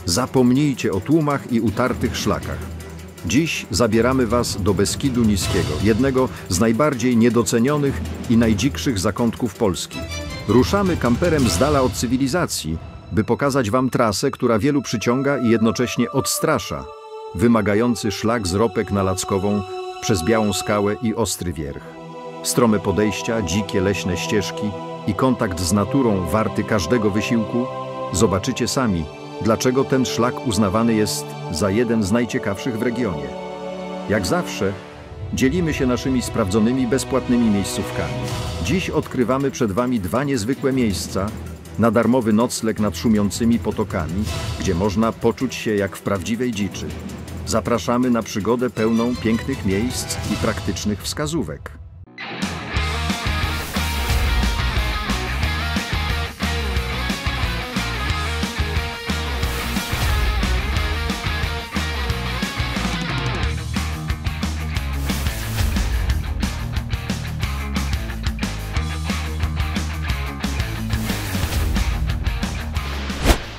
Zapomnijcie o tłumach i utartych szlakach. Dziś zabieramy Was do Beskidu Niskiego, jednego z najbardziej niedocenionych i najdzikszych zakątków Polski. Ruszamy kamperem z dala od cywilizacji, by pokazać Wam trasę, która wielu przyciąga i jednocześnie odstrasza. Wymagający szlak z Ropek na Lackową przez Białą Skałę i Ostry Wierch. Strome podejścia, dzikie leśne ścieżki i kontakt z naturą warty każdego wysiłku. Zobaczycie sami, dlaczego ten szlak uznawany jest za jeden z najciekawszych w regionie. Jak zawsze, dzielimy się naszymi sprawdzonymi, bezpłatnymi miejscówkami. Dziś odkrywamy przed Wami dwa niezwykłe miejsca na darmowy nocleg nad szumiącymi potokami, gdzie można poczuć się jak w prawdziwej dziczy. Zapraszamy na przygodę pełną pięknych miejsc i praktycznych wskazówek.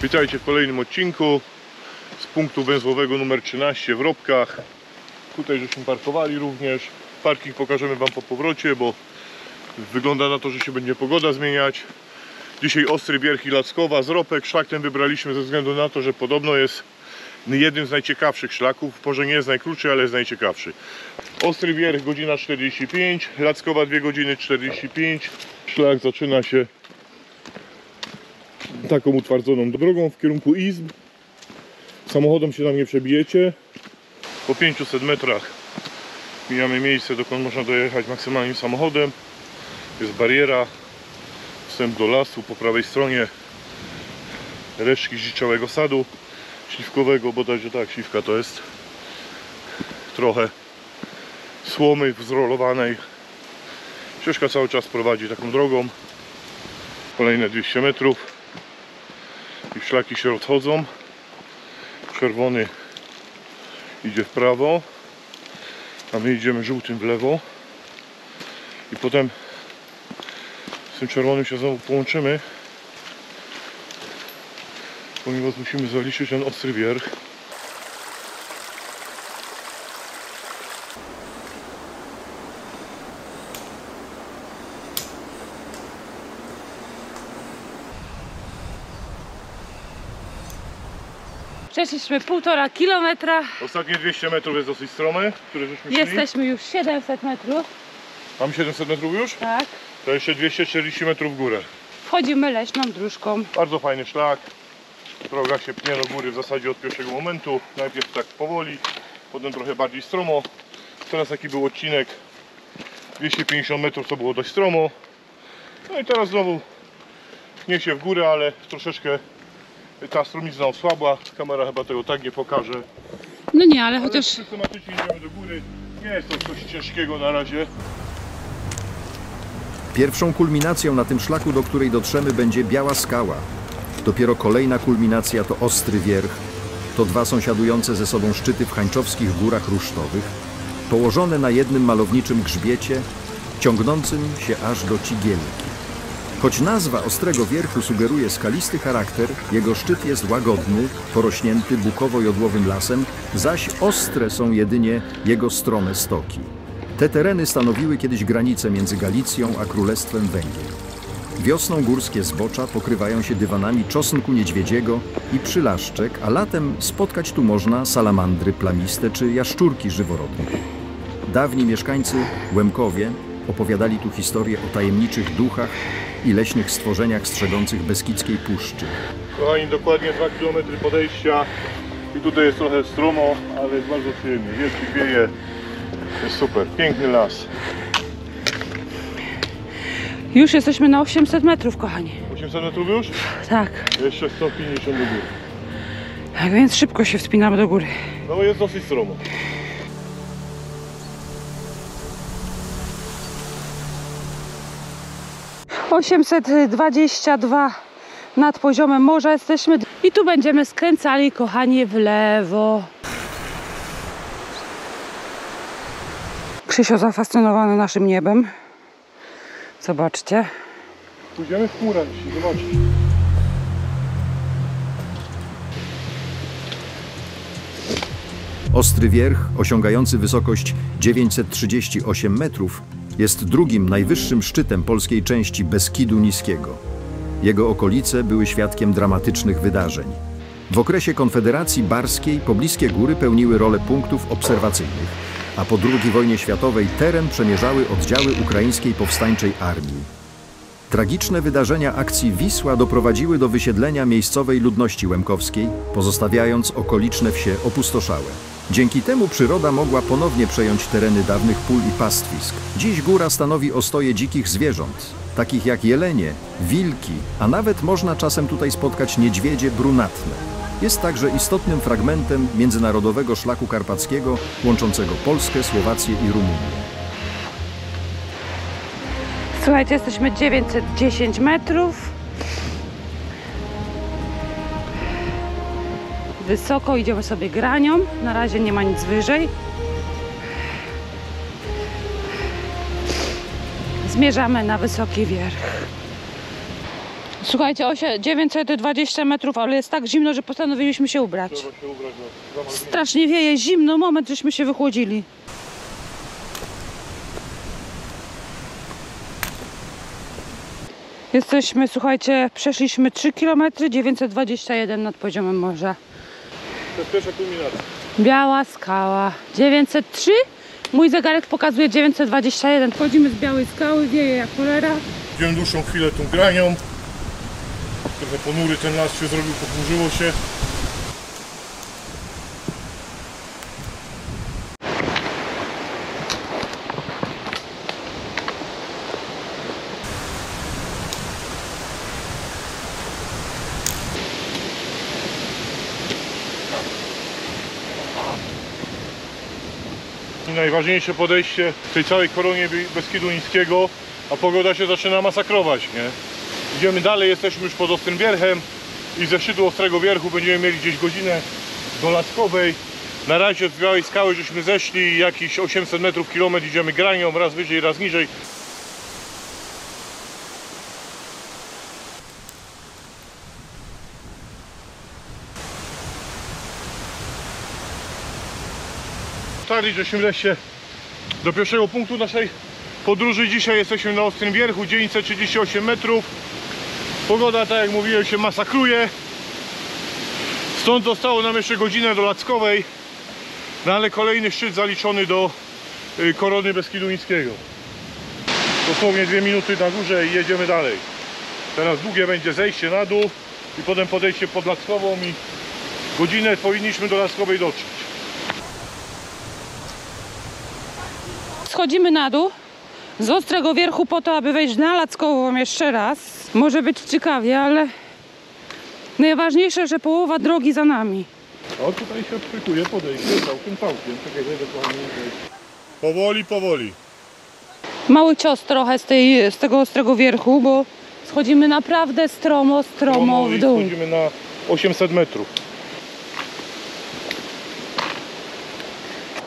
Witajcie w kolejnym odcinku z punktu węzłowego numer 13 w Ropkach. Tutaj żeśmy parkowali również. Parking pokażemy Wam po powrocie, bo wygląda na to, że się będzie pogoda zmieniać. Dzisiaj Ostry Wierch i Lackowa z Ropek. Szlak ten wybraliśmy ze względu na to, że podobno jest jednym z najciekawszych szlaków. Może nie jest najkrótszy, ale jest najciekawszy. Ostry Wierch godzina 45, Lackowa 2 godziny 45. Szlak zaczyna się taką utwardzoną drogą w kierunku izb. Samochodem się tam nie przebijecie. Po 500 metrach mijamy miejsce, dokąd można dojechać maksymalnie samochodem. Jest bariera, wstęp do lasu, po prawej stronie resztki zdziczałego sadu śliwkowego, bodajże tak, śliwka to jest, trochę słomy zrolowanej. Ścieżka cały czas prowadzi taką drogą. Kolejne 200 metrów i szlaki się odchodzą. Czerwony idzie w prawo, a my idziemy żółtym w lewo i potem z tym czerwonym się znowu połączymy, ponieważ musimy zaliczyć ten Ostry Wierch. Przeszliśmy 1,5 kilometra. Ostatnie 200 metrów jest dosyć strome, które żeśmy szli. Jesteśmy już 700 metrów. Mam 700 metrów już? Tak. To jeszcze 240 metrów w górę. Wchodzimy leśną dróżką. Bardzo fajny szlak. Droga się pnie do góry w zasadzie od pierwszego momentu. Najpierw tak powoli, potem trochę bardziej stromo. Teraz taki był odcinek 250 metrów, to było dość stromo. No i teraz znowu pnie się w górę, ale troszeczkę ta stromizna osłabła. Kamera chyba tego tak nie pokaże. No nie, ale chociaż... Systematycznie idziemy do góry. Nie jest to coś ciężkiego na razie. Pierwszą kulminacją na tym szlaku, do której dotrzemy, będzie Biała Skała. Dopiero kolejna kulminacja to Ostry Wierch. To dwa sąsiadujące ze sobą szczyty w hańczowskich górach rusztowych, położone na jednym malowniczym grzbiecie, ciągnącym się aż do Cigielki. Choć nazwa Ostrego Wierchu sugeruje skalisty charakter, jego szczyt jest łagodny, porośnięty bukowo-jodłowym lasem, zaś ostre są jedynie jego strome stoki. Te tereny stanowiły kiedyś granicę między Galicją a Królestwem Węgier. Wiosną górskie zbocza pokrywają się dywanami czosnku niedźwiedziego i przylaszczek, a latem spotkać tu można salamandry plamiste czy jaszczurki żyworodne. Dawni mieszkańcy, Łemkowie, opowiadali tu historie o tajemniczych duchach i leśnych stworzeniach strzegących Beskidzkiej Puszczy. Kochani, dokładnie 2 km podejścia i tutaj jest trochę stromo, ale jest bardzo przyjemnie. Wietrzyk wieje, jest super, piękny las. Już jesteśmy na 800 metrów, kochani. 800 metrów już? Tak. Jeszcze 150 do góry. Tak więc szybko się wspinamy do góry. No jest dosyć stromo. - 822 nad poziomem morza jesteśmy i tu będziemy skręcali, kochani, w lewo. Krzysio zafascynowany naszym niebem. Zobaczcie. Pójdziemy w chmurę, zobaczcie. Ostry Wierch, osiągający wysokość 938 metrów, jest drugim najwyższym szczytem polskiej części Beskidu Niskiego. Jego okolice były świadkiem dramatycznych wydarzeń. W okresie Konfederacji Barskiej pobliskie góry pełniły rolę punktów obserwacyjnych, a po II wojnie światowej teren przemierzały oddziały ukraińskiej powstańczej armii. Tragiczne wydarzenia akcji Wisła doprowadziły do wysiedlenia miejscowej ludności łemkowskiej, pozostawiając okoliczne wsie opustoszałe. Dzięki temu przyroda mogła ponownie przejąć tereny dawnych pól i pastwisk. Dziś góra stanowi ostoję dzikich zwierząt, takich jak jelenie, wilki, a nawet można czasem tutaj spotkać niedźwiedzie brunatne. Jest także istotnym fragmentem międzynarodowego szlaku karpackiego łączącego Polskę, Słowację i Rumunię. Słuchajcie, jesteśmy 910 metrów. Wysoko, idziemy sobie granią. Na razie nie ma nic wyżej. Zmierzamy na Wysoki Wierch. Słuchajcie, 920 metrów, ale jest tak zimno, że postanowiliśmy się ubrać. Trzeba się ubrać, no. Strasznie wieje, zimno, moment, żeśmy się wychłodzili. Jesteśmy, słuchajcie, przeszliśmy 3 km, 921 nad poziomem morza. To jest pierwsza kulminacja. Biała skała, 903. Mój zegarek pokazuje 921. Wchodzimy z Białej Skały, wieje jak cholera. Idziemy dłuższą chwilę tą granią. Trochę ponury ten las się zrobił, pochmurzyło się. Najważniejsze podejście w tej całej koronie Beskidu Niskiego, a pogoda się zaczyna masakrować, nie? Idziemy dalej, jesteśmy już pod Ostrym Wierchem i ze szczytu Ostrego Wierchu będziemy mieli gdzieś godzinę do Lackowej. Na razie z Białej Skały żeśmy zeszli, jakieś 800 metrów, kilometr idziemy granią, raz wyżej, raz niżej. Dotarli żeśmy wreszcie do pierwszego punktu naszej podróży. Dzisiaj jesteśmy na Ostrym Wierchu, 938 metrów. Pogoda, tak jak mówiłem, się masakruje. Stąd zostało nam jeszcze godzinę do Lackowej. No ale kolejny szczyt zaliczony do korony Beskidu Niskiego. Dosłownie 2 minuty na górze i jedziemy dalej. Teraz długie będzie zejście na dół i potem podejście pod Lackową i godzinę powinniśmy do Lackowej dotrzeć. Schodzimy na dół z Ostrego Wierchu po to, aby wejść na Lackową jeszcze raz. Może być ciekawie, ale najważniejsze, że połowa drogi za nami. O, tutaj się szykuje podejście całkiem. Czekaj, dokładnie. Powoli, powoli. Mały cios trochę z tego Ostrego Wierchu, bo schodzimy naprawdę stromo w dół. Schodzimy na 800 metrów.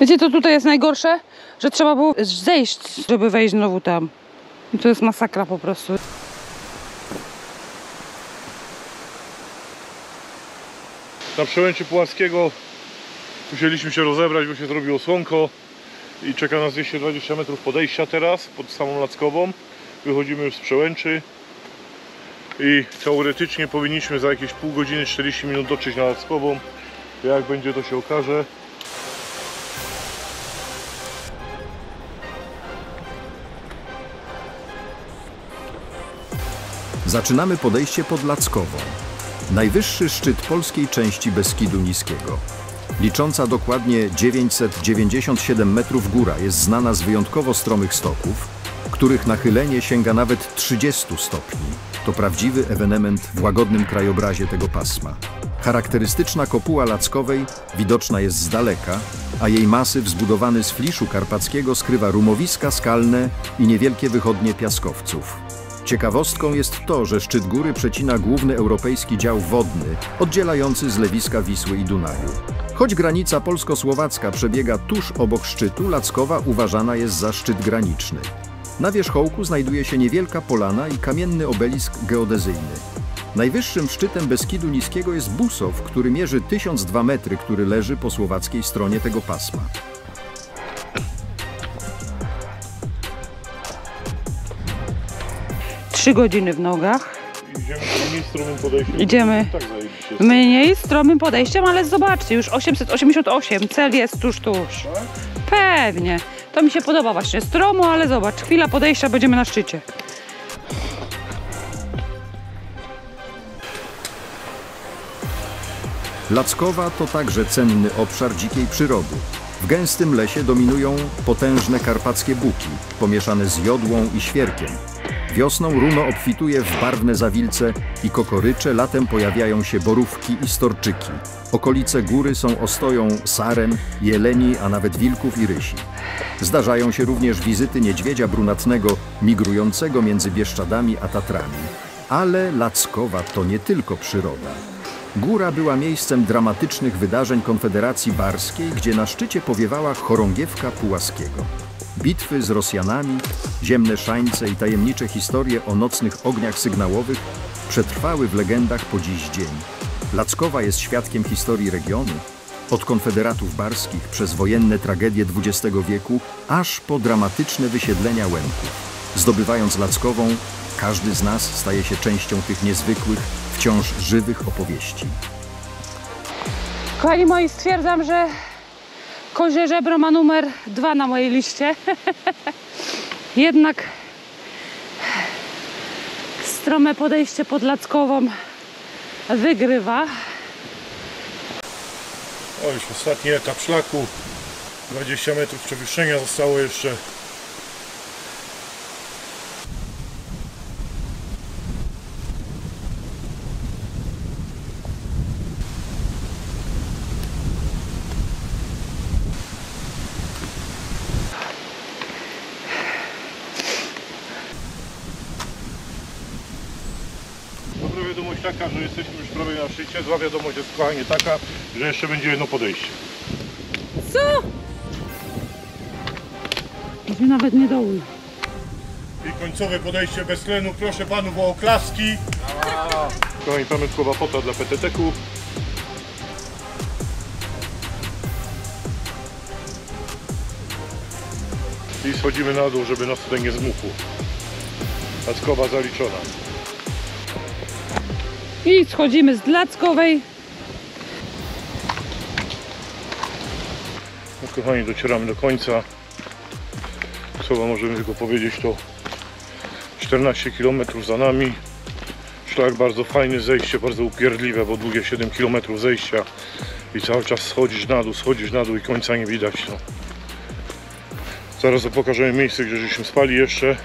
Wiecie, co tutaj jest najgorsze? Że trzeba było zejść, żeby wejść znowu tam. I to jest masakra po prostu. Na przełęczy Puławskiego musieliśmy się rozebrać, bo się zrobiło słonko i czeka nas 220 metrów podejścia teraz pod samą Lackową. Wychodzimy już z przełęczy i teoretycznie powinniśmy za jakieś pół godziny, 40 minut dotrzeć na Lackową. Jak będzie, to się okaże. Zaczynamy podejście pod Lackową. Najwyższy szczyt polskiej części Beskidu Niskiego. Licząca dokładnie 997 metrów góra jest znana z wyjątkowo stromych stoków, których nachylenie sięga nawet 30 stopni. To prawdziwy ewenement w łagodnym krajobrazie tego pasma. Charakterystyczna kopuła Lackowej widoczna jest z daleka, a jej masyw zbudowany z fliszu karpackiego skrywa rumowiska skalne i niewielkie wychodnie piaskowców. Ciekawostką jest to, że szczyt góry przecina główny europejski dział wodny, oddzielający zlewiska Wisły i Dunaju. Choć granica polsko-słowacka przebiega tuż obok szczytu, Lackowa uważana jest za szczyt graniczny. Na wierzchołku znajduje się niewielka polana i kamienny obelisk geodezyjny. Najwyższym szczytem Beskidu Niskiego jest Busow, który mierzy 1002 metry, który leży po słowackiej stronie tego pasma. Trzy godziny w nogach. Idziemy mniej stromym podejściem. Idziemy Tak zajebiście. mniej stromym podejściem, ale zobaczcie, już 888, cel jest tuż. Pewnie. To mi się podoba właśnie stromo, ale zobacz, chwila podejścia, będziemy na szczycie. Lackowa to także cenny obszar dzikiej przyrody. W gęstym lesie dominują potężne karpackie buki, pomieszane z jodłą i świerkiem. Wiosną runo obfituje w barwne zawilce i kokorycze, latem pojawiają się borówki i storczyki. Okolice góry są ostoją saren, jeleni, a nawet wilków i rysi. Zdarzają się również wizyty niedźwiedzia brunatnego migrującego między Bieszczadami a Tatrami. Ale Lackowa to nie tylko przyroda. Góra była miejscem dramatycznych wydarzeń Konfederacji Barskiej, gdzie na szczycie powiewała chorągiewka Pułaskiego. Bitwy z Rosjanami, ziemne szańce i tajemnicze historie o nocnych ogniach sygnałowych przetrwały w legendach po dziś dzień. Lackowa jest świadkiem historii regionu, od konfederatów barskich przez wojenne tragedie XX wieku, aż po dramatyczne wysiedlenia Łemków. Zdobywając Lackową, każdy z nas staje się częścią tych niezwykłych, wciąż żywych opowieści. Kochani moi, stwierdzam, że Kozie Żebro ma numer 2 na mojej liście. Jednak strome podejście pod Lackową wygrywa. O, już ostatni etap szlaku. 20 metrów przewyższenia zostało jeszcze. Dobra wiadomość taka, że jesteśmy już prawie na szczycie. Zła wiadomość jest, kochanie, taka, że jeszcze będzie jedno podejście. Co? Myśmy nawet nie doły. I końcowe podejście bez tlenu. Proszę panów o oklaski. Kochani, pamiątkowa fota dla PTT-ku. I schodzimy na dół, żeby nas tutaj nie zmuchło. Lackowa zaliczona. I schodzimy z Lackowej. No, kochani, docieramy do końca. Co wam możemy tylko powiedzieć, to 14 km za nami. Szlak bardzo fajny, zejście bardzo upierdliwe, bo długie 7 km zejścia i cały czas schodzisz na dół i końca nie widać. No. Zaraz pokażemy miejsce, gdzie żeśmy spali jeszcze.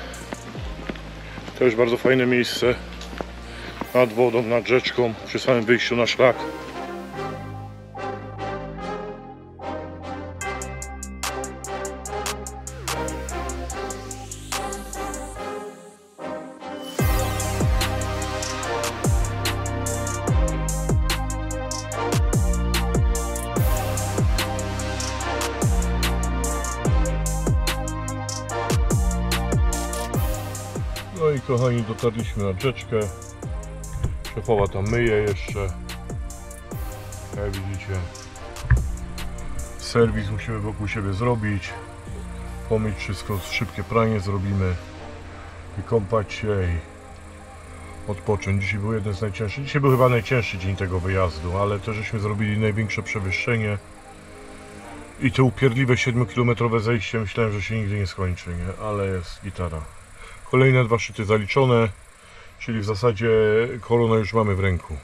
Też bardzo fajne miejsce. Nad wodą, nad rzeczką, przy samym wyjściu na szlak. No i kochani, dotarliśmy na rzeczkę. Szefowa tam myje jeszcze. Jak widzicie, serwis musimy wokół siebie zrobić, pomyć wszystko, szybkie pranie zrobimy, wykąpać się i odpocząć. Dzisiaj był jeden z najcięższych, dzisiaj był chyba najcięższy dzień tego wyjazdu, ale też żeśmy zrobili największe przewyższenie i to upierdliwe 7-kilometrowe zejście. Myślałem, że się nigdy nie skończy, nie? Ale jest gitara. Kolejne 2 szczyty zaliczone, czyli w zasadzie koronę już mamy w ręku.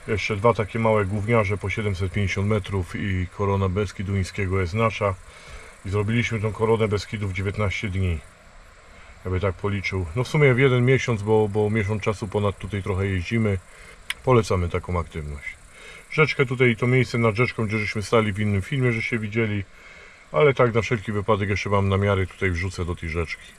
Jeszcze 2 takie małe gówniarze po 750 metrów i korona Beskidu Niskiego jest nasza. I zrobiliśmy tą koronę Beskidu w 19 dni. Jakby tak policzył. No w sumie w 1 miesiąc, bo miesiąc czasu ponad tutaj trochę jeździmy. Polecamy taką aktywność. Rzeczkę tutaj, to miejsce nad rzeczką, gdzie żeśmy stali w innym filmie, żeście widzieli. Ale tak na wszelki wypadek jeszcze mam namiary tutaj wrzucę do tej rzeczki.